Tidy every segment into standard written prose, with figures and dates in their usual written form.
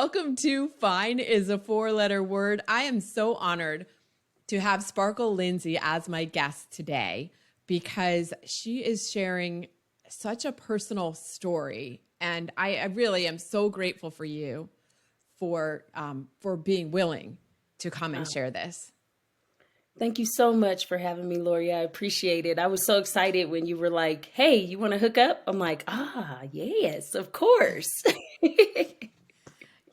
Welcome to Fine is a Four-Letter Word. I am so honored to have Sparkle Lindsay as my guest today because she is sharing such a personal story. And I really am so grateful for you for being willing to come and share this. Thank you so much for having me, Lori. I appreciate it. I was so excited when you were like, hey, you want to hook up? I'm like, yes, of course.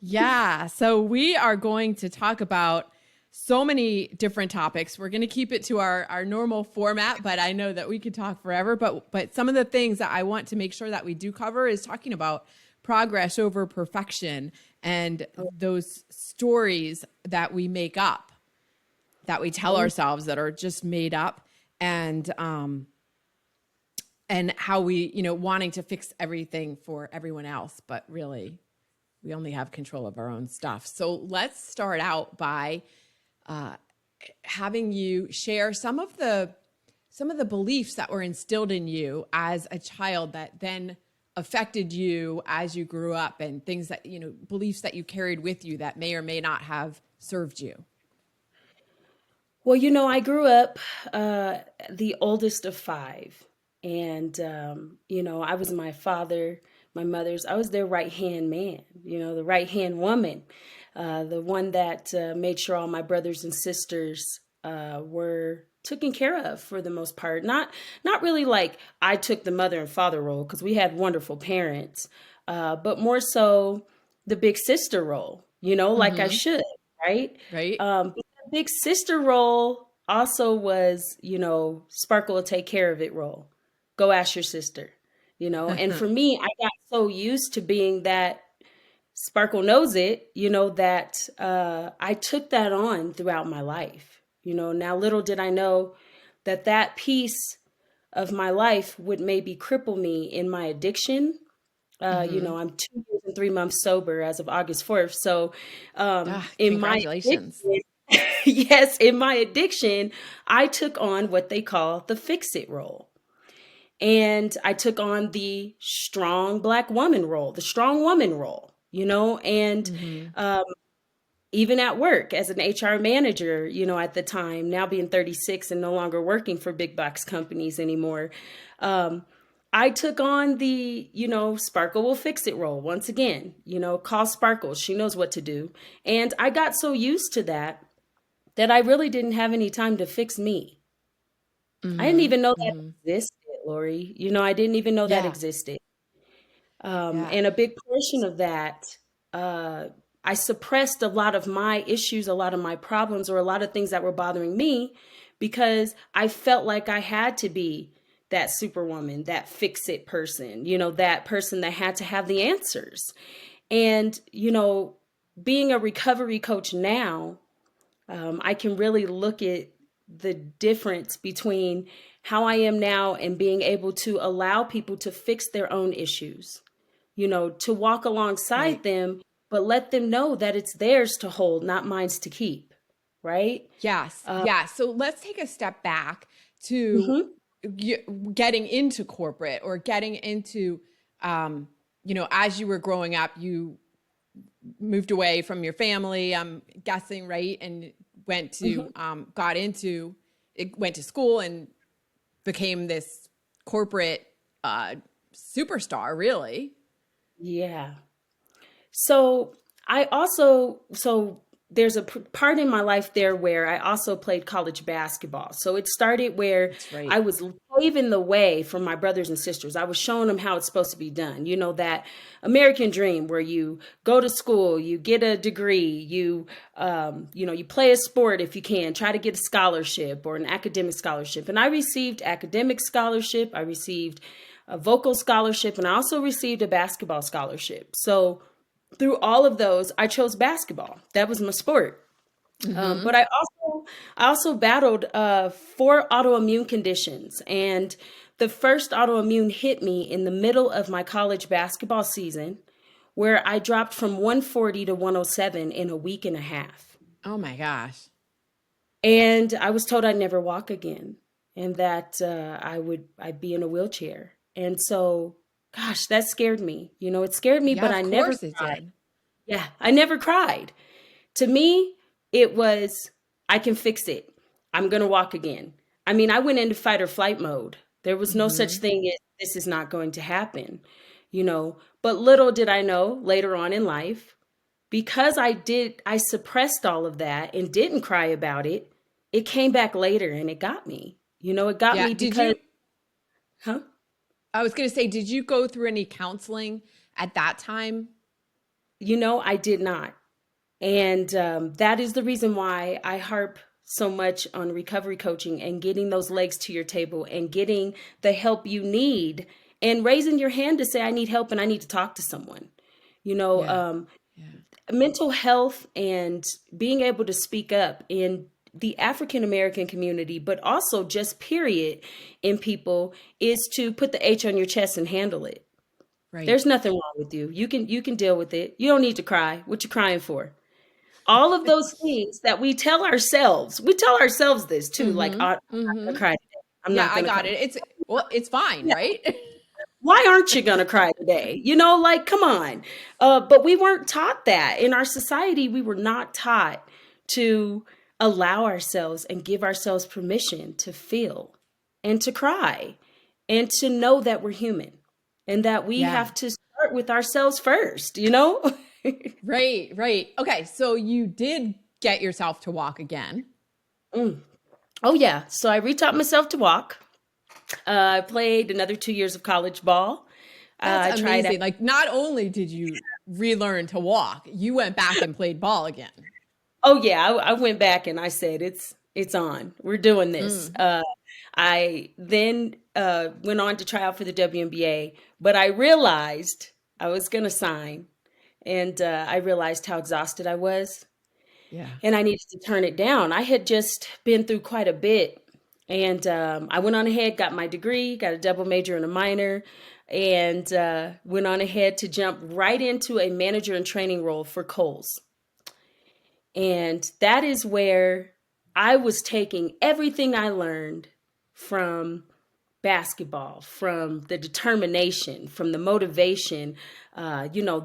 Yeah, so we are going to talk about so many different topics. We're going to keep it to our normal format, but I know that we could talk forever. But some of the things that I want to make sure that we do cover is talking about progress over perfection and those stories that we make up, that we tell ourselves that are just made up, and how we, wanting to fix everything for everyone else, but really we only have control of our own stuff. So let's start out by having you share some of the beliefs that were instilled in you as a child that then affected you as you grew up, and things that, beliefs that you carried with you that may or may not have served you. Well, I grew up the oldest of five. And, I was my mother's, I was their right hand man, the right hand woman, the one that made sure all my brothers and sisters were taken care of for the most part. Not really like I took the mother and father role because we had wonderful parents, but more so the big sister role, like I should, right? Right. But the big sister role also was, Sparkle will take care of it role. Go ask your sister, and for me, I got so used to being that Sparkle knows it, that I took that on throughout my life. Now little did I know that piece of my life would maybe cripple me in my addiction. I'm 2 years and 3 months sober as of August 4th. So in my Congratulations. yes, in my addiction, I took on what they call the fix it role. And I took on the strong Black woman role, the strong woman role, and even at work as an HR manager, at the time, now being 36 and no longer working for big box companies anymore. I took on the, Sparkle will fix it role once again, call Sparkle. She knows what to do. And I got so used to that I really didn't have any time to fix me. I didn't even know that existed, Lori. I didn't even know that Yeah. existed. Yeah. And a big portion of that, I suppressed a lot of my issues, a lot of my problems, or a lot of things that were bothering me because I felt like I had to be that superwoman, that fix it person, that person that had to have the answers. And, being a recovery coach now, I can really look at the difference between how I am now and being able to allow people to fix their own issues, to walk alongside Right. them, but let them know that it's theirs to hold, not mine's to keep. Right. Yes. Yeah. So let's take a step back to Mhm. getting into corporate, or getting into, as you were growing up, you moved away from your family, I'm guessing, right? And went to, Mhm. went to school and became this corporate superstar, really. Yeah. So so there's a part in my life there where I also played college basketball. So it started where That's I right. was paving the way for my brothers and sisters. I was showing them how it's supposed to be done. That American dream where you go to school, you get a degree, you play a sport if you can, try to get a scholarship or an academic scholarship. And I received academic scholarship, I received a vocal scholarship, and I also received a basketball scholarship. So through all of those, I chose basketball. That was my sport. But I also battled 4 autoimmune conditions, and the first autoimmune hit me in the middle of my college basketball season, where I dropped from 140 to 107 in a week and a half. Oh my gosh. And I was told I'd never walk again, and that I'd be in a wheelchair. And so, gosh, that scared me. It scared me, Yeah, but of I never course it cried. did. Yeah, I never cried. To me, it was, I can fix it. I'm going to walk again. I mean, I went into fight or flight mode. There was no such Hmm. thing as this is not going to happen, you know. But little did I know later on in life, because I suppressed all of that and didn't cry about it, it came back later and it got me. You know, it got Yeah. me because, huh? I was going to say, did you go through any counseling at that time? You know, I did not. And that is the reason why I harp so much on recovery coaching and getting those legs to your table and getting the help you need and raising your hand to say, I need help and I need to talk to someone. You know, Yeah. Yeah. mental health and being able to speak up in the African American community, but also just period in people, is to put the H on your chest and handle it. Right. There's nothing wrong with you. You can deal with it. You don't need to cry. What you crying for? All of those things that we tell ourselves this too, like, Mm-hmm. I'm not Mm-hmm. gonna cry today. I'm Yeah, not I gonna cry. got it. It's fine, Yeah. right? Why aren't you gonna cry today? You know, like, come on. But we weren't taught that in our society. We were not taught to allow ourselves and give ourselves permission to feel and to cry and to know that we're human and that we Yeah. have to start with ourselves first, you know? Right, right. Okay, so you did get yourself to walk again. Mm. Oh, yeah. So I retaught myself to walk. I played another 2 years of college ball. That's I tried out. amazing. Like, not only did you relearn to walk, you went back and played ball again. Oh yeah, I went back and I said it's on. We're doing this. Mm. I then went on to try out for the WNBA, but I realized I was going to sign, and I realized how exhausted I was, Yeah. and I needed to turn it down. I had just been through quite a bit, and I went on ahead, got my degree, got a double major and a minor, and went on ahead to jump right into a manager and training role for Kohl's. And that is where I was taking everything I learned from basketball, from the determination, from the motivation,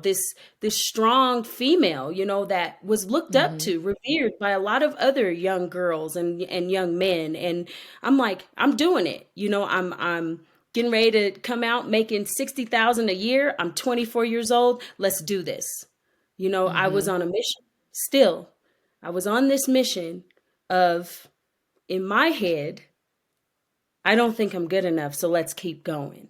this strong female, that was looked up Hmm. to, revered by a lot of other young girls and young men. And I'm like, I'm doing it. I'm getting ready to come out making 60,000 a year. I'm 24 years old. Let's do this. I was Hmm. on a mission. Still, I was on this mission of, in my head, I don't think I'm good enough, so let's keep going.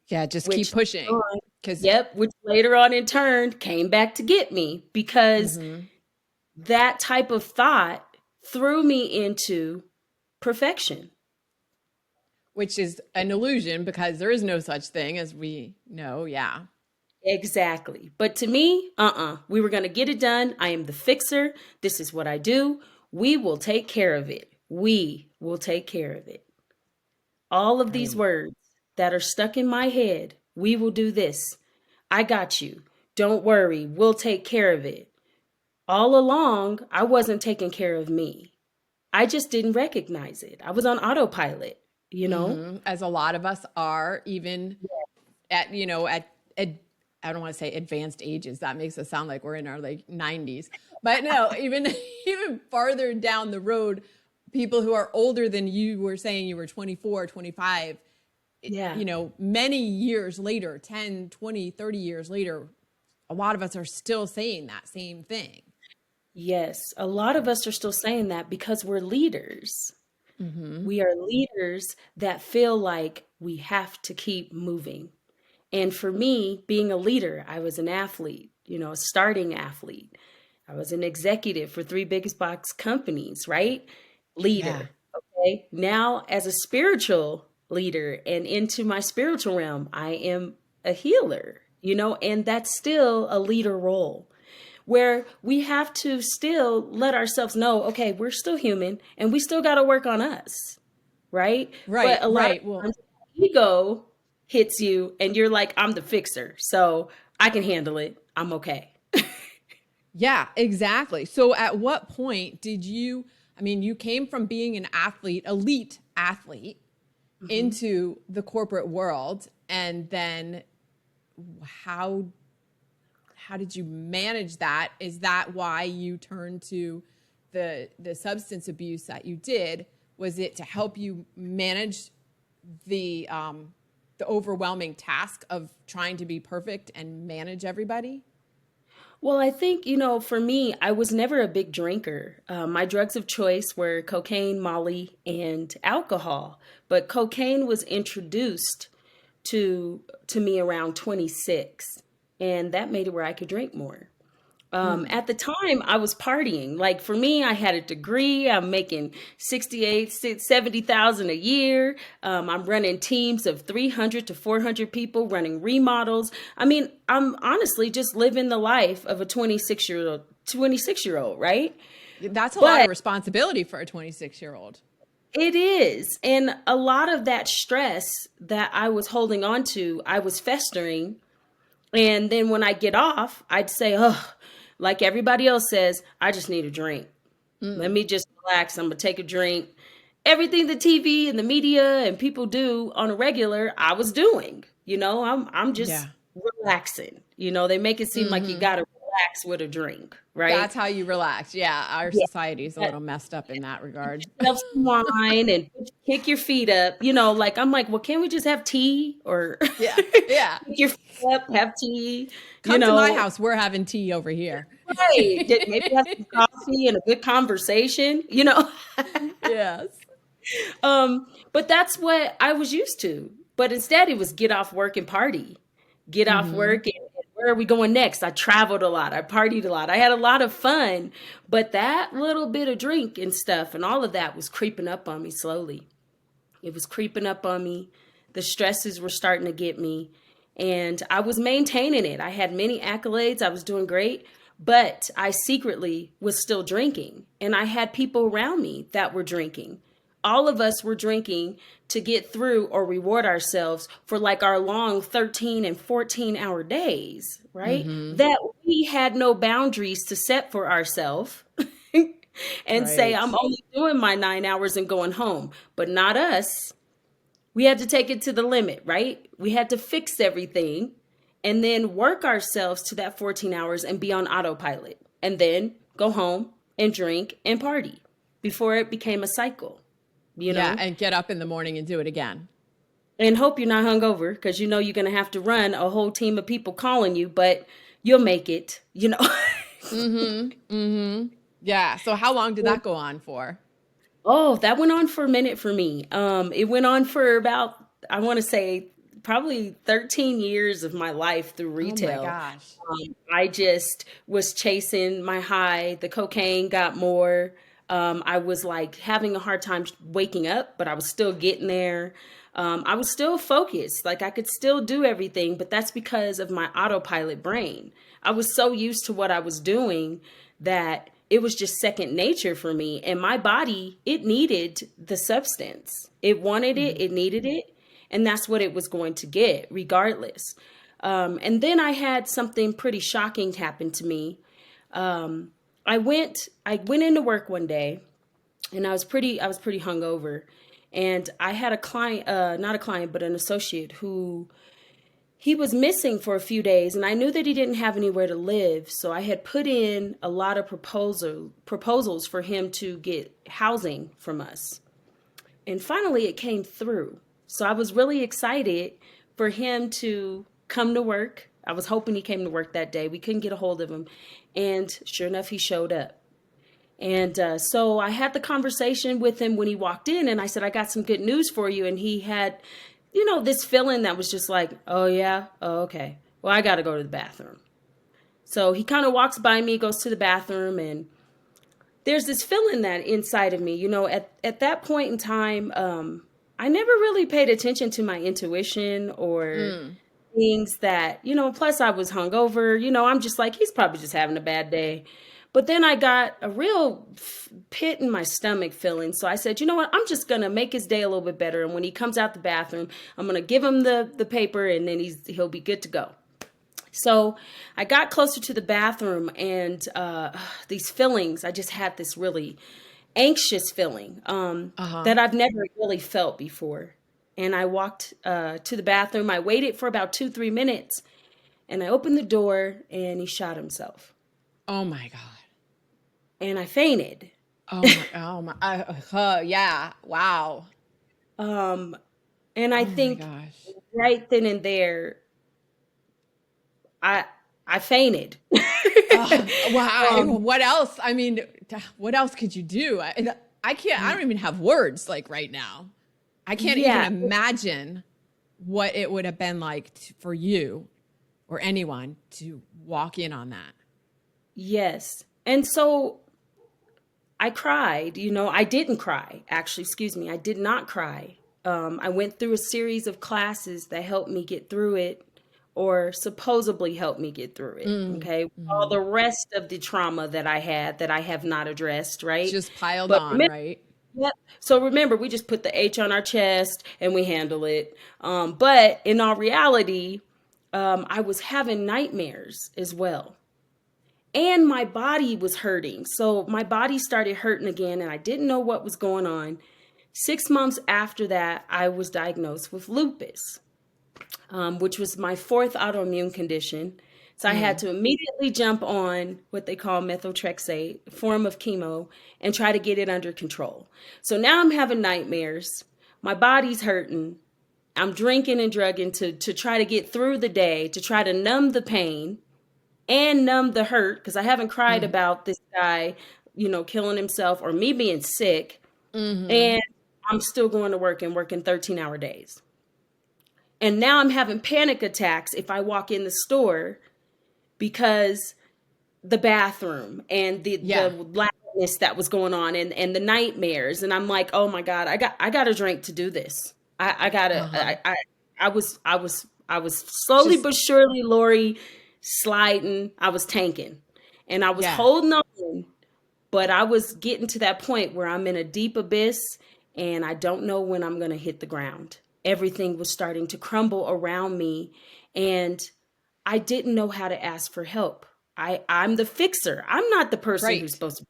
Yeah, just keep Which, pushing. Because, yep, which later on in turn came back to get me, because hmm, that type of thought threw me into perfection. which is an illusion because there is no such thing as we know. Yeah. Exactly. But to me, we were going to get it done. I am the fixer. This is what I do. We will take care of it. We will take care of it. All of these Right. words that are stuck in my head, we will do this. I got you. Don't worry. We'll take care of it. All along, I wasn't taking care of me. I just didn't recognize it. I was on autopilot, you know? Hmm. As a lot of us are, even at, at I don't want to say advanced ages. That makes us sound like we're in our like 90s. But no, even even farther down the road, people who are older than you were saying you were 24, 25, Yeah. many years later, 10, 20, 30 years later, a lot of us are still saying that same thing. Yes. A lot of us are still saying that because we're leaders. Hmm. We are leaders that feel like we have to keep moving. And for me, being a leader, I was an athlete, a starting athlete. I was an executive for three biggest box companies, right? Yeah. Leader. Okay. Now, as a spiritual leader and into my spiritual realm, I am a healer, and that's still a leader role where we have to still let ourselves know, okay, we're still human and we still got to work on us, right? But Right, a lot of right. Well, times, ego hits you and you're like, I'm the fixer, so I can handle it. I'm okay. yeah, exactly. So at what point did you came from being an athlete, elite athlete, Mhm. into the corporate world, and then how did you manage that? Is that why you turned to the substance abuse that you did? Was it to help you manage the overwhelming task of trying to be perfect and manage everybody? Well, I think, for me, I was never a big drinker. My drugs of choice were cocaine, Molly, and alcohol. But cocaine was introduced to me around 26, and that made it where I could drink more. At the time, I was partying. Like for me, I had a degree. I'm making 68, 70,000 a year. I'm running teams of 300 to 400 people, running remodels. I mean, I'm honestly just living the life of a 26-year old, right? That's a lot of But responsibility for a 26-year-old. it is. And a lot of that stress that I was holding on to, I was festering. And then when I get off, I'd say, oh, like everybody else says, I just need a drink. Let me just relax. I'm going to take a drink. Everything the TV and the media and people do on a regular, I was doing. I'm just Yeah. relaxing. They make it seem like you got to relax with a drink, right? That's how you relax. Yeah. Our Yeah. society is a little messed up in that regard. Have some wine and kick your feet up. Like I'm like, well, can't we just have tea or Yeah. Yeah. kick your feet up, have tea? Come to my house. We're having tea over here. Right. Maybe have some coffee and a good conversation. Yes. But that's what I was used to. But instead, it was get off work and party. Get off work and where are we going next? I traveled a lot. I partied a lot. I had a lot of fun. But that little bit of drink and stuff and all of that was creeping up on me slowly. It was creeping up on me. The stresses were starting to get me. And I was maintaining it. I had many accolades. I was doing great. But I secretly was still drinking. And I had people around me that were drinking. All of us were drinking to get through or reward ourselves for like our long 13 and 14-hour days, right? That we had no boundaries to set for ourselves and say, Right. I'm only doing my 9 hours and going home. But not us. We had to take it to the limit, right? We had to fix everything and then work ourselves to that 14 hours and be on autopilot and then go home and drink and party before it became a cycle. Yeah. And get up in the morning and do it again. And hope you're not hungover because you're going to have to run a whole team of people calling you, but you'll make it. Yeah. So how long did that go on for? Oh, that went on for a minute for me. It went on for about, I want to say, probably 13 years of my life through retail. Oh my gosh. I just was chasing my high. The cocaine got more. I was like having a hard time waking up, but I was still getting there. I was still focused. Like I could still do everything, but that's because of my autopilot brain. I was so used to what I was doing that it was just second nature for me. And my body, it needed the substance. It wanted it, it needed it. And that's what it was going to get regardless. And then I had something pretty shocking happen to me. I went into work one day and I was pretty hungover, and I had a client, not a client, but an associate who he was missing for a few days, and I knew that he didn't have anywhere to live. So I had put in a lot of proposals for him to get housing from us. And finally it came through. So I was really excited for him to come to work. I was hoping he came to work that day. We couldn't get a hold of him. And sure enough, he showed up. And so I had the conversation with him when he walked in, and I said, I got some good news for you. And he had, this feeling that was just like, oh, yeah, oh, okay. Well, I got to go to the bathroom. So he kind of walks by me, goes to the bathroom, and there's this feeling that inside of me, at that point in time, I never really paid attention to my intuition or things that, plus I was hungover, I'm just like, he's probably just having a bad day. But then I got a real pit in my stomach feeling. So I said, you know what, I'm just going to make his day a little bit better. And when he comes out the bathroom, I'm going to give him the paper and then he'll be good to go. So I got closer to the bathroom, and these feelings, I just had this really anxious feeling that I've never really felt before. And I walked to the bathroom. I waited for about 2-3 minutes. And I opened the door and he shot himself. Oh my God. And I fainted. Oh my, yeah. Wow. Um, and I Oh my think gosh. right then and there, I I fainted. um, What else? I mean, what else could you do? I can't, I don't even have words like right now. I can't even yeah, imagine what it would have been like for you or anyone to walk in on that. yes. And so I cried, I didn't cry, actually, excuse me. I did not cry. I went through a series of classes that helped me get through it, or supposedly helped me get through it. Okay. All Mm-hmm. the rest of the trauma that I had that I have not addressed, right? Just piled But on, remember, right? yep. So remember, we just put the H on our chest and we handle it. But in all reality, I was having nightmares as well. And my body was hurting. So my body started hurting again, and I didn't know what was going on. 6 months after that, I was diagnosed with lupus, which was my fourth autoimmune condition. So I had Mm. to immediately jump on what they call methotrexate, a form of chemo, and try to get it under control. So now I'm having nightmares. My body's hurting. I'm drinking and drugging to try to get through the day, to try to numb the pain and numb the hurt, because I haven't cried Mm. about this guy, killing himself or me being sick. Mm-hmm. And I'm still going to work and working 13-hour days. And now I'm having panic attacks if I walk in the store because the bathroom and the Yeah. loudness that was going on and the nightmares. And I'm like, oh my God, I got a drink to do this. I gotta, Uh-huh. I was slowly Just, but surely, Lori, sliding. I was tanking and I was yeah. holding on, but I was getting to that point where I'm in a deep abyss and I don't know when I'm going to hit the ground. Everything was starting to crumble around me and I didn't know how to ask for help. I'm the fixer. I'm not the person who's Right. supposed to.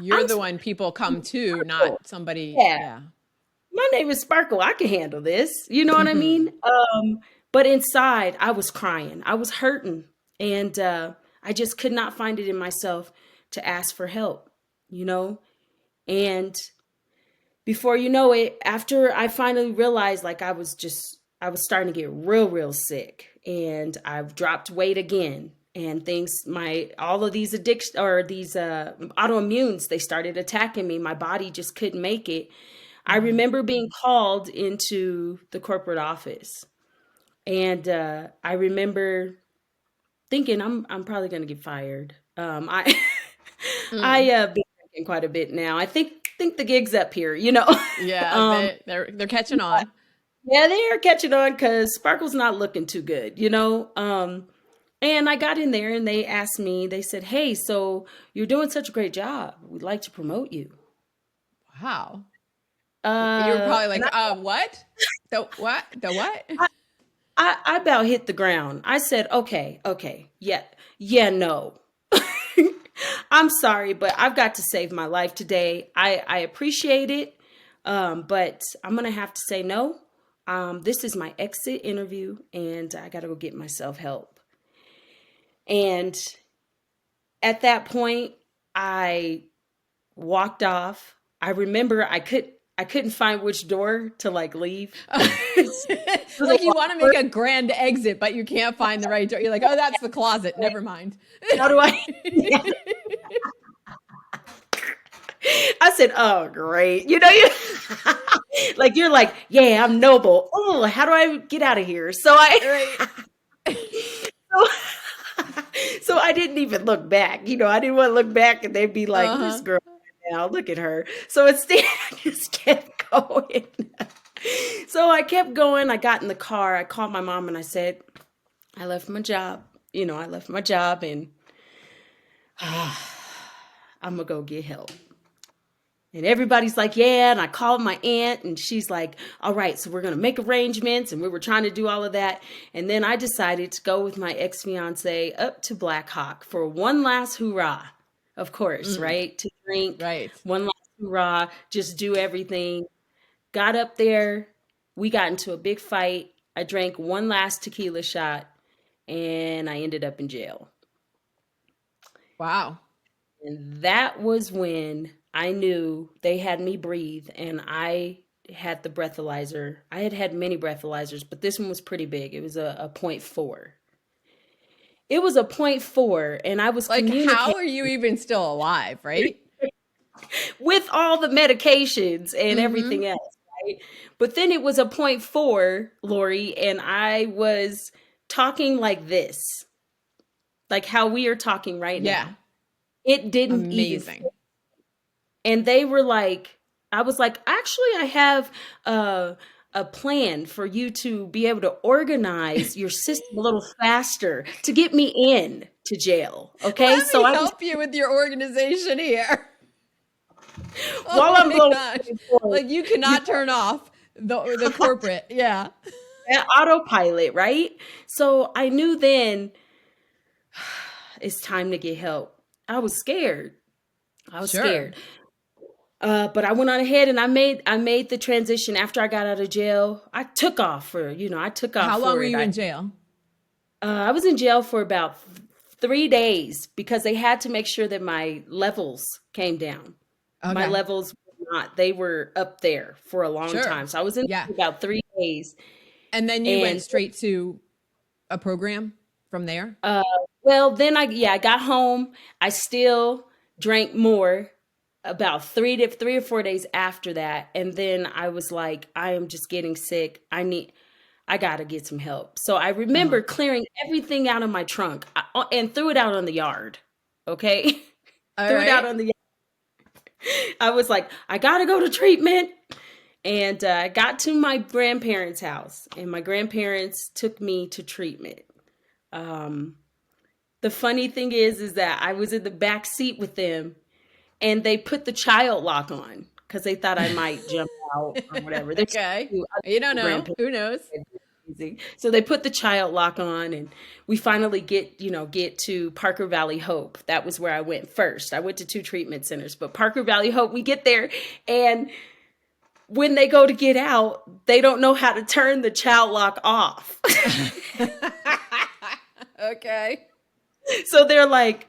You're I'm the one people come to, not Sparkle. somebody. Yeah, Yeah. my name is Sparkle. I can handle this. You know what I Mm-hmm. mean? But inside, I was crying. I was hurting, and I just could not find it in myself to ask for help. You know, and before you know it, after I finally realized, like I was starting to get real, real sick, and I've dropped weight again. And things, all of these addiction or these autoimmunes, they started attacking me. My body just couldn't make it. I Mm-hmm. remember being called into the corporate office, and I remember thinking I'm probably going to get fired. I Mm. I been drinking quite a bit now. I think the gig's up here, Yeah. um, They're catching on. yeah, they are catching on because Sparkle's not looking too good. And I got in there and they asked me. They said, "Hey, so you're doing such a great job. We'd like to promote you." Wow. You were probably And like, what? The what? The what? I about hit the ground. I said, "Okay, okay, yeah, yeah, no." I'm sorry, but I've got to save my life today. I appreciate it, but I'm gonna have to say no. This is my exit interview, and I gotta go get myself help. And at that point, I walked off. I remember I couldn't find which door to like leave. It was Like a you want to make lot. a grand exit, but you can't find the right door. You're like, oh, that's the closet. Never mind. How do I? I said, "Oh, great." Like you're like, "Yeah, I'm noble." Oh, how do I get out of here? So Right. so, so I didn't even look back. I didn't want to look back and they'd be like, "This Uh-huh. girl now, look at her." So instead, I just kept going. So I kept going. I got in the car. I called my mom and I said, "I left my job. I left my job and I'm gonna go get help." And everybody's like, "Yeah." And I called my aunt and she's like, "All right, so we're going to make arrangements." And we were trying to do all of that. And then I decided to go with my ex-fiance up to Black Hawk for one last hoorah, of course, Mm, right? To drink, right. one last hoorah, just do everything. Got up there. We got into a big fight. I drank one last tequila shot and I ended up in jail. Wow. And that was when I knew they had me breathe, and I had the breathalyzer. I had had many breathalyzers, but this one was pretty big. It was a point 0.4. It was a point 0.4, and I was Like, how communicating are you even still alive, right? with all the medications and Mm-hmm. everything else, right? But then it was a point 0.4, Lori, and I was talking like this, like how we are talking right Yeah. now. It didn't even, Amazing. and they were like, I was like, actually, I have a plan for you to be able to organize your system a little faster to get me in to jail. Okay. Let So me I was, help you with your organization here. Oh while I'm my blowing gosh. my phone, Like, you you cannot turn off the corporate. Yeah. know, autopilot, right? So I knew then it's time to get help. I was scared. I was Sure. scared. But I went on ahead and I made the transition after I got out of jail. I took off How long for were it. you in jail? I was in jail for about 3 days because they had to make sure that my levels came down. My Okay. levels were not, they were up there for a long Sure. time. So I was in Yeah. about 3 days. And then you went And straight to a program from there? uh, well, then I got home. I still drank more about 3 or 4 days after that. And then I was like, I am just getting sick. I got to get some help. So I Uh-huh. remember clearing everything out of my trunk and threw it out on the yard. Okay. All Threw it out right. on the yard. I was like, I got to go to treatment. And I got to my grandparents' house, and my grandparents took me to treatment. Um, the funny thing is that I was in the back seat with them, and they put the child lock on because they thought I might jump out or whatever. They're so Okay. cute. I You don't love know. grandparents. Who knows? So they put the child lock on, and we finally get to Parker Valley Hope. That was where I went first. I went to 2 treatment centers, but Parker Valley Hope, we get there, and when they go to get out, they don't know how to turn the child lock off. Okay. So they're like,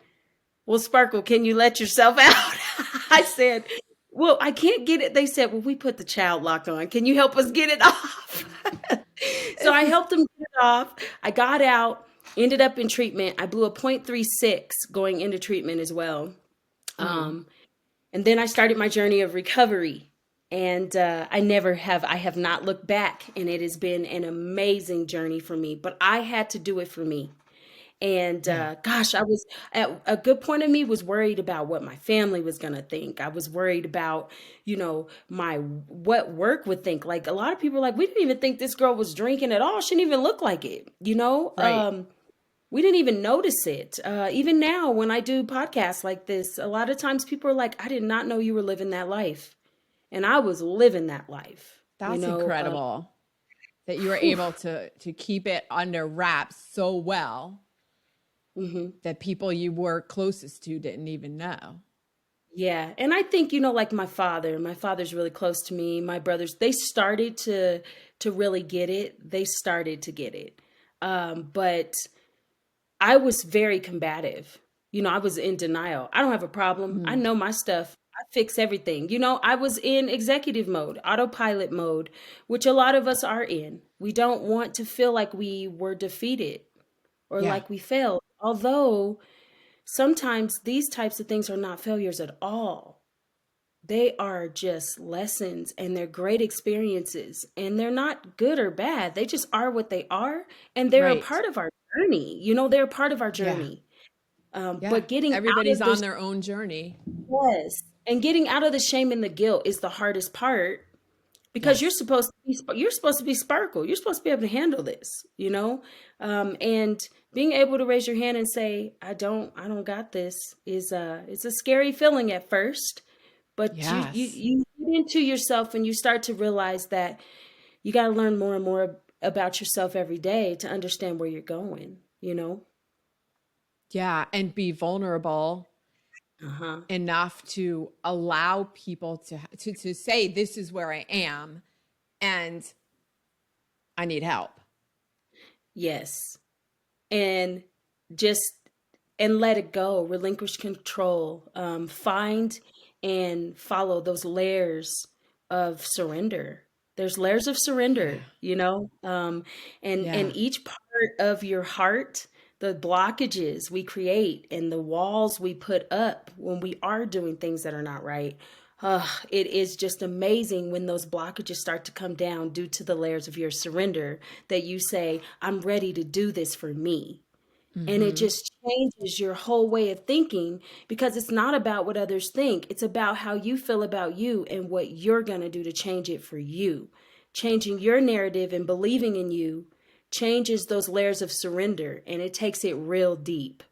"Well, Sparkle, can you let yourself out?" I said, "Well, I can't get it." They said, "Well, we put the child lock on. Can you help us get it off?" So I It's helped them get it off. I got out, ended up in treatment. I blew a .36 going into treatment as well. mm, Um, and then I started my journey of recovery. And I have not looked back. And it has been an amazing journey for me. But I had to do it for me. And yeah. gosh, I was at a good point of me was worried about what my family was going to think. I was worried about, my what work would think. Like a lot of people are like, we didn't even think this girl was drinking at all. She didn't even look like it. Right. We didn't even notice it. Even now, when I do podcasts like this, a lot of times people are like, I did not know you were living that life. And I was living that life, That's incredible that you were able to keep it under wraps so well hmm that people you were closest to didn't even know. Yeah. And I think, like my father's really close to me. My brothers, they started to really get it. They started to get it. But I was very combative. I was in denial. I don't have a problem. I Mm, know my stuff. I fix everything. I was in executive mode, autopilot mode, which a lot of us are in. We don't want to feel like we were defeated or yeah. like we failed. Although sometimes these types of things are not failures at all. They are just lessons, and they're great experiences, and they're not good or bad. They just are what they are, and they're a Right. part of our journey. They're a part of our Yeah. journey. Yeah. But getting out Everybody's of the on their own journey. yes, and getting out of the shame and the guilt is the hardest part because Yes. you're supposed to be Sparkle. You're supposed to be able to handle this, and being able to raise your hand and say, I don't got this is it's a scary feeling at first, but Yes. you get into yourself and you start to realize that you got to learn more and more about yourself every day to understand where you're going. Yeah. And be vulnerable Uh-huh. enough to allow people to say, this is where I am and I need help. Yes. and just and let it go, relinquish control, find and follow those layers of surrender. There's layers of Yeah. surrender, and Yeah. each part of your heart, the blockages we create and the walls we put up when we are doing things that are not right. It is just amazing when those blockages start to come down due to the layers of your surrender that you say, I'm ready to do this for me. And it Mm-hmm. just changes your whole way of thinking because it's not about what others think. It's about how you feel about you and what you're going to do to change it for you. Changing your narrative and believing in you changes those layers of surrender and it takes it real deep,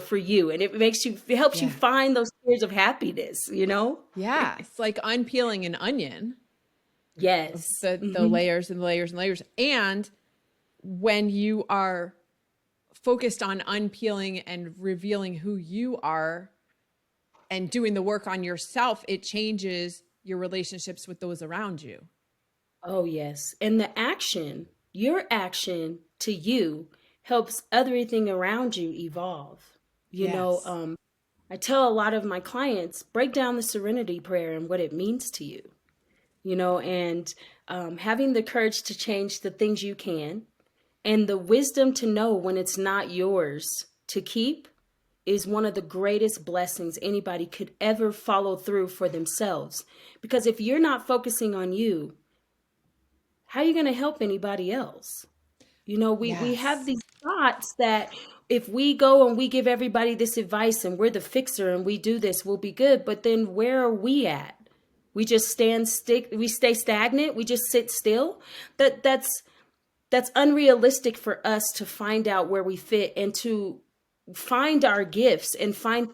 for you. And it helps you Yeah. find those layers of happiness. Yeah. It's like unpeeling an onion of Yes. the layers and layers and layers. And when you are focused on unpeeling and revealing who you are and doing the work on yourself, it changes your relationships with those around you. Oh, yes. And your action to you helps everything around you evolve. You know, Yes. um, I tell a lot of my clients, break down the serenity prayer and what it means to you, and having the courage to change the things you can and the wisdom to know when it's not yours to keep is one of the greatest blessings anybody could ever follow through for themselves. Because if you're not focusing on you, how are you going to help anybody else? We have Yes. these thoughts that if we go and we give everybody this advice and we're the fixer and we do this, we'll be good. But then where are we at? We stay stagnant, we just sit still. That's unrealistic for us to find out where we fit and to find our gifts and find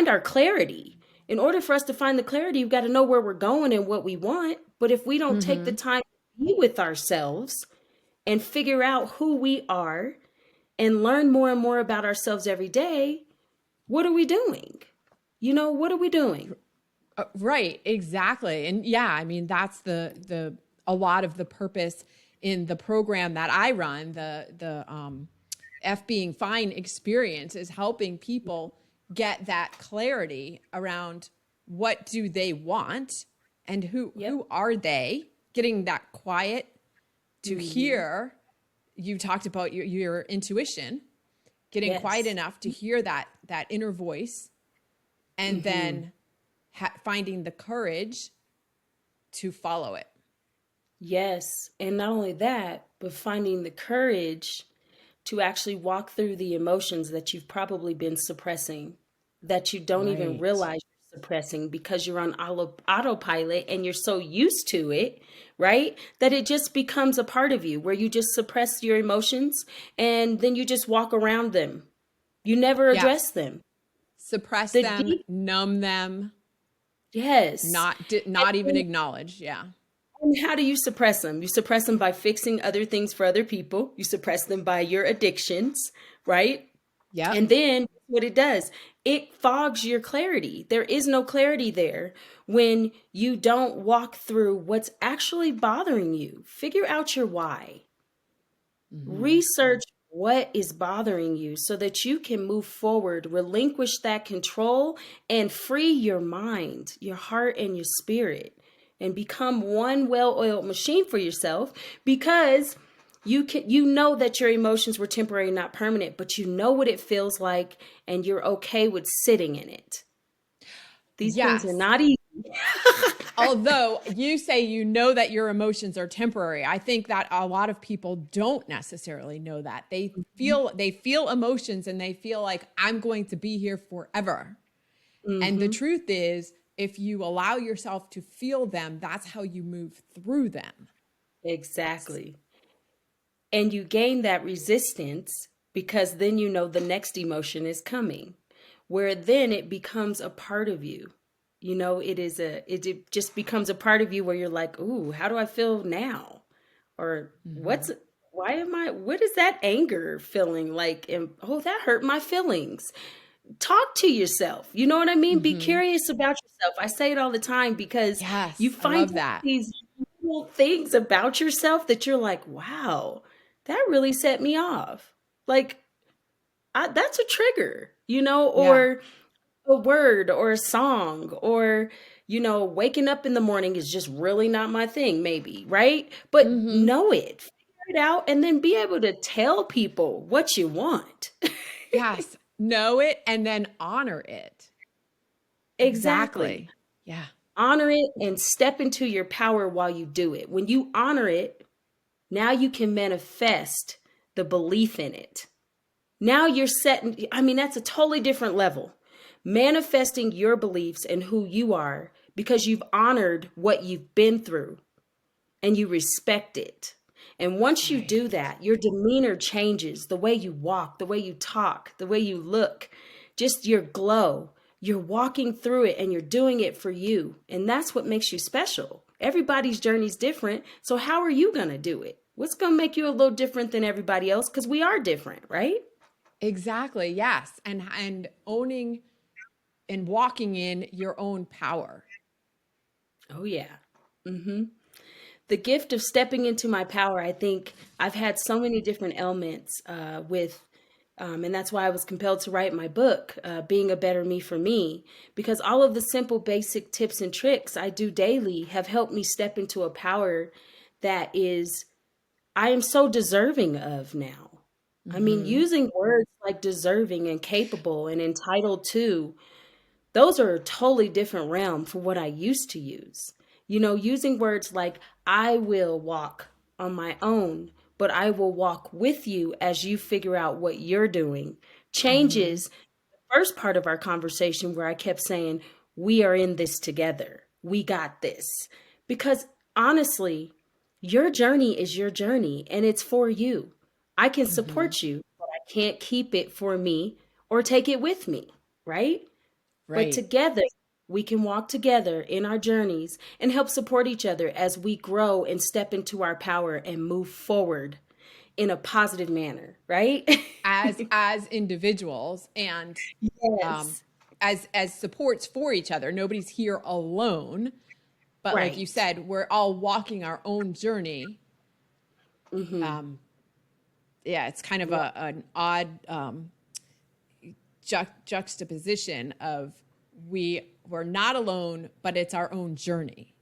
our clarity. In order for us to find the clarity, you've got to know where we're going and what we want. But if we don't take the Mm-hmm. time to be with ourselves and figure out who we are and learn more and more about ourselves every day, what are we doing? What are we doing? Right, exactly. And yeah, I mean that's the a lot of the purpose in the program that I run, the F being fine experience is helping people get that clarity around what do they want and Yep. who are they, getting that quiet to Hmm. hear. You talked about your intuition, getting quiet Yes. enough to hear that inner voice, and Hmm. then finding the courage to follow it. Yes. And not only that, but finding the courage to actually walk through the emotions that you've probably been suppressing, that you don't even Right. realize you're suppressing because you're on autopilot and you're so used to it, right? That it just becomes a part of you where you just suppress your emotions and then you just walk around them. You never address Yes. them. Suppress The them, deep, numb them, yes. not even acknowledge. Yeah. And how do you suppress them? You suppress them by fixing other things for other people. You suppress them by your addictions, right? Yep. And then what it does, it fogs your clarity. There is no clarity there when you don't walk through what's actually bothering you. Figure out your why. Mm-hmm. Research what is bothering you so that you can move forward, relinquish that control, and free your mind, your heart, and your spirit, and become one well-oiled machine for yourself because you know that your emotions were temporary, not permanent, but you know what it feels like and you're okay with sitting in it. These things are Yes. not easy. Although you say you know that your emotions are temporary, I think that a lot of people don't necessarily know that. They feel emotions and they feel like I'm going to be here forever. And the Hmm. truth is, if you allow yourself to feel them, that's how you move through them. Exactly. And you gain that resistance because then you know the next emotion is coming, where then it becomes a part of you. It just becomes a part of you where you're like, ooh, how do I feel now? Or Mm-hmm. what is that anger feeling like? And oh, that hurt my feelings. Talk to yourself. You know what I mean? Be Mm-hmm. curious about yourself. I say it all the time because you Yes, I find love out that. these little things about yourself that you're like, wow, that really set me off. Like, that's a trigger, Yeah. or a word or a song, or, waking up in the morning is just really not my thing, maybe, right? But Mm-hmm. know it, figure it out, and then be able to tell people what you want. Yes. Know it and then honor it. Exactly. Exactly. Yeah. Honor it and step into your power while you do it. When you honor it, now you can manifest the belief in it. Now you're setting, I mean, that's a totally different level. Manifesting your beliefs and who you are because you've honored what you've been through and you respect it. And once you Right. do that, your demeanor changes, the way you walk, the way you talk, the way you look, just your glow. You're walking through it and you're doing it for you. And that's what makes you special. Everybody's journey is different. So, how are you going to do it? What's going to make you a little different than everybody else? Because we are different, right? Exactly. Yes. And owning and walking in your own power. Oh, yeah. hmm The gift of stepping into my power, I think I've had so many different elements and that's why I was compelled to write my book, Being a Better Me for Me, because all of the simple, basic tips and tricks I do daily have helped me step into a power that I am so deserving of now. I mean, Mm-hmm. using words like deserving and capable and entitled to, those are a totally different realm from what I used to use. Using words like, I will walk on my own, but I will walk with you as you figure out what you're doing, Mm-hmm. changes the first part of our conversation where I kept saying, we are in this together. We got this. Because honestly, your journey is your journey and it's for you. I can Mm-hmm. support you, but I can't keep it for me or take it with me, right? But Right. together, we can walk together in our journeys and help support each other as we grow and step into our power and move forward in a positive manner, right? As individuals and um Yes. as supports for each other. Nobody's here alone, but like you Right. said, we're all walking our own journey. hmm Um yeah, it's kind of Right. an odd juxtaposition of we're not alone, but it's our own journey.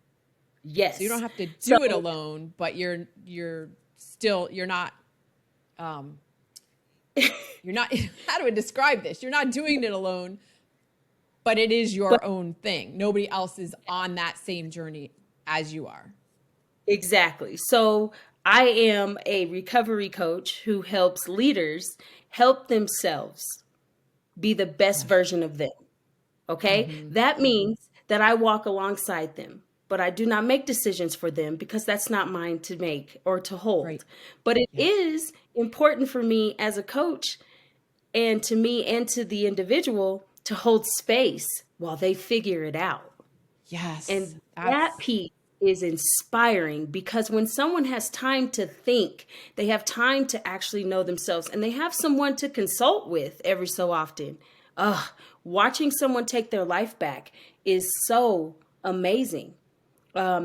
So you don't Yes. have to So, do it alone, but you're still um you're not how do I describe this? You're not doing it alone, but it is but your own thing. Nobody else is on that same journey as you are. exactly. So, I am a recovery coach who helps leaders help themselves be the best Yeah. version of them. Okay. Mm-hmm. That means that I walk alongside them, but I do not make decisions for them because that's not mine to make or to Right. hold. But it Yeah. is important for me as a coach and to me and to the individual to hold space while they figure it out. Yes. And that That's piece is inspiring because when someone has time to think, they have time to actually know themselves and they have someone to consult with every so often. Ugh, watching someone take their life back is so amazing.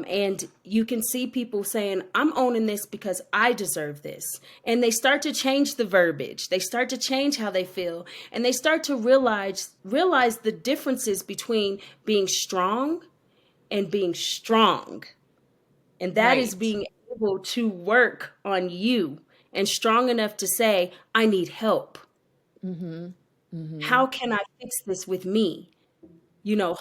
And you can see people saying, I'm owning this because I deserve this. And they start to change the verbiage. They start to change how they feel. And they start to realize the differences between being strong and being strong. And that is right. being able to work on you and strong enough to say, I need help. Mm-hmm. Mm-hmm. How can I fix this with me?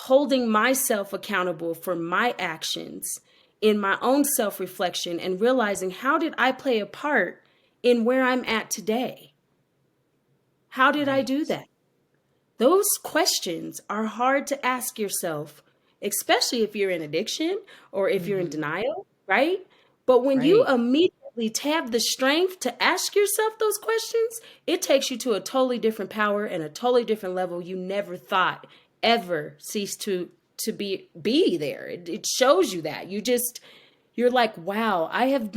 Holding myself accountable for my actions in my own self reflection and realizing how did I play a part in where I'm at today? How did I do Right. that? Those questions are hard to ask yourself, especially if you're in addiction or if you're in Mm-hmm. denial, right? But when you Right. immediately have the strength to ask yourself those questions, it takes you to a totally different power and a totally different level you never thought ever ceased to be there. It shows you that. You're like, wow, I've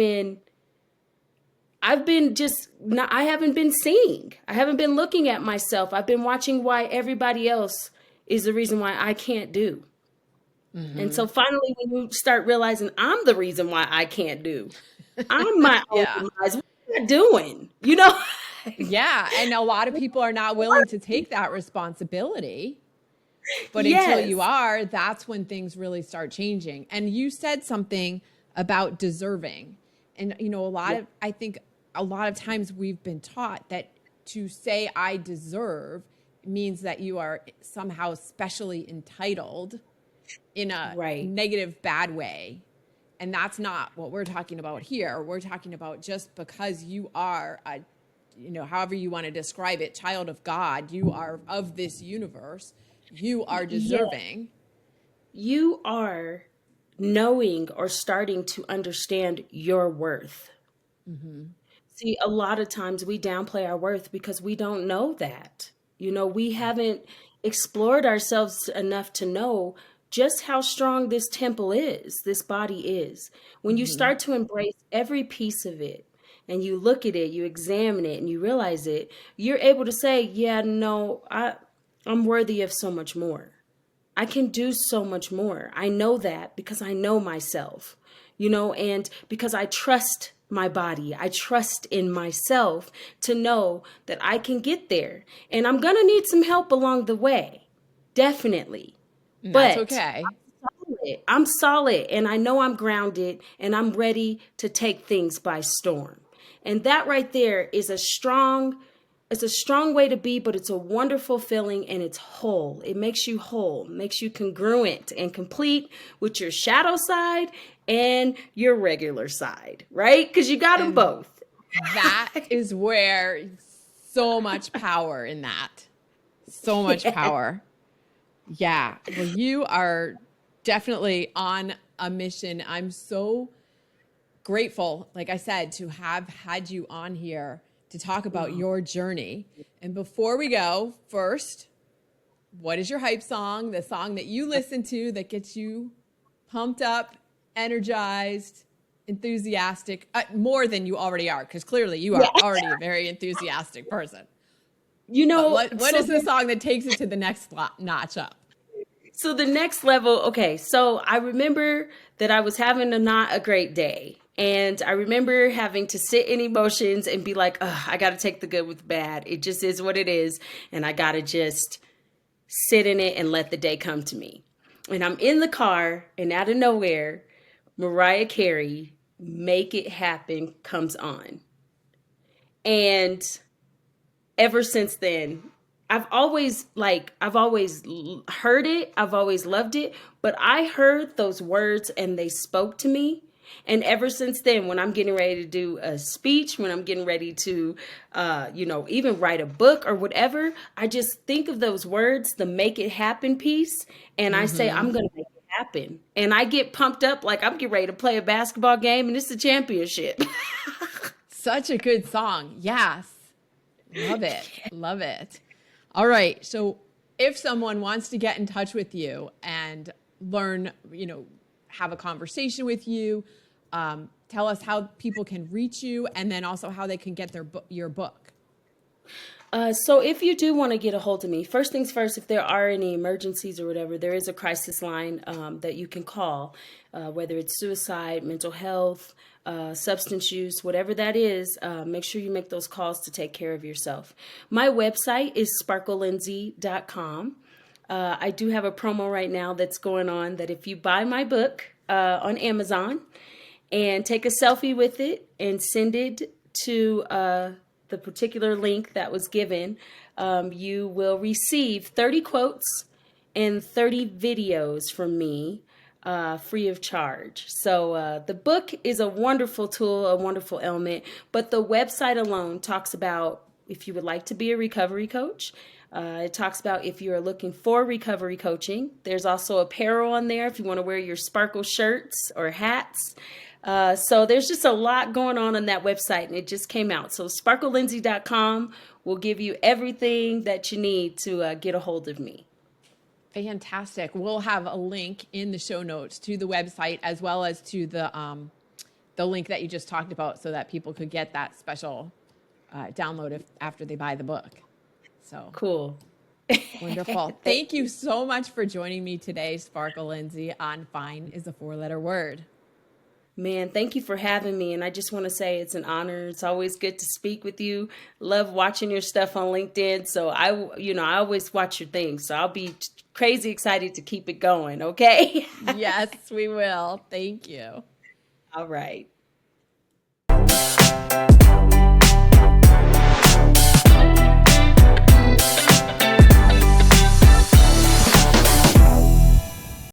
been just not, I haven't been seeing. I haven't been looking at myself. I've been watching why everybody else is the reason why I can't do. And Mm-hmm. so finally, when you start realizing I'm the reason why I can't do, I'm my own Yeah. demise. What am I doing? You know? Yeah. And a lot of people are not willing to take that responsibility. But until you Yes. are, that's when things really start changing. And you said something about deserving. And, you know, Yeah. I think a lot of times we've been taught that to say I deserve means that you are somehow specially entitled in a Right. negative, bad way. And that's not what we're talking about here. We're talking about just because you are a, you know, however you want to describe it, child of God, you are of this universe, you are Yeah. deserving. You are knowing or starting to understand your worth. See, a lot of times we downplay our worth because we don't know that. We haven't explored ourselves enough to know just how strong this temple is, this body is. When you Mm-hmm. start to embrace every piece of it and you look at it, you examine it, and you realize it, you're able to say, yeah, no, I'm worthy of so much more. I can do so much more. I know that because I know myself, and because I trust my body. I trust in myself to know that I can get there. And I'm going to need some help along the way. Definitely. And that's But okay. I'm solid and I know I'm grounded and I'm ready to take things by storm. And that right there is it's a strong way to be, but it's a wonderful feeling and it's whole. It makes you whole, makes you congruent and complete with your shadow side and your regular side, right? Because you got them And both. that is where so much power in that. So much Yeah. power. Yeah. Well, you are definitely on a mission. I'm so grateful, like I said, to have had you on here to talk about Oh, your journey. And before we go, first, what is your hype song? The song that you listen to that gets you pumped up, energized, enthusiastic, more than you already are, because clearly you yeah. are already a very enthusiastic person. You But know, what so is the the, song that takes it to the next notch up? so the next level, okay, so I remember that I was having a not a great day. And I remember having to sit in emotions and be like, ugh, I got to take the good with the bad. It just is what it is. And I got to just sit in it and let the day come to me. And I'm in the car, and out of nowhere, Mariah Carey, Make It Happen comes on. And ever since then, I've always heard it, I've always loved it, but I heard those words and they spoke to me. And ever since then, when I'm getting ready to do a speech, when I'm getting ready to even write a book or whatever, I just think of those words, the make it happen piece, and I say Mm-hmm. I'm going to make it happen. And I get pumped up like I'm getting ready to play a basketball game and it's a championship. Such a good song. Yes. Love it. Love it. All right. So if someone wants to get in touch with you and learn, have a conversation with you, tell us how people can reach you and then also how they can get your book. So if you do want to get a hold of me, first things first, if there are any emergencies or whatever, there is a crisis line that you can call, whether it's suicide, mental health, substance use, whatever that is. Make sure you make those calls to take care of yourself. My website is sparklelindsay.com. I do have a promo right now that's going on that if you buy my book on Amazon and take a selfie with it and send it to the particular link that was given, you will receive 30 quotes and 30 videos from me free of charge. So the book is a wonderful tool, a wonderful element, but the website alone talks about if you would like to be a recovery coach. It talks about if you are looking for recovery coaching. There's also apparel on there if you want to wear your sparkle shirts or hats. So there's just a lot going on that website, and it just came out. So sparklelindsay.com will give you everything that you need to get a hold of me. Fantastic. We'll have a link in the show notes to the website as well as to the link that you just talked about so that people could get that special download after they buy the book. So Cool. wonderful. Thank Thank you so much for joining me today, Sparkle Lindsay, on Fine is a Four-Letter Word. Man, thank you for having me. And I just want to say it's an honor. It's always good to speak with you. Love watching your stuff on LinkedIn. So I always watch your things. So I'll be crazy excited to keep it going. Okay. Yes, we will. Thank you. All right.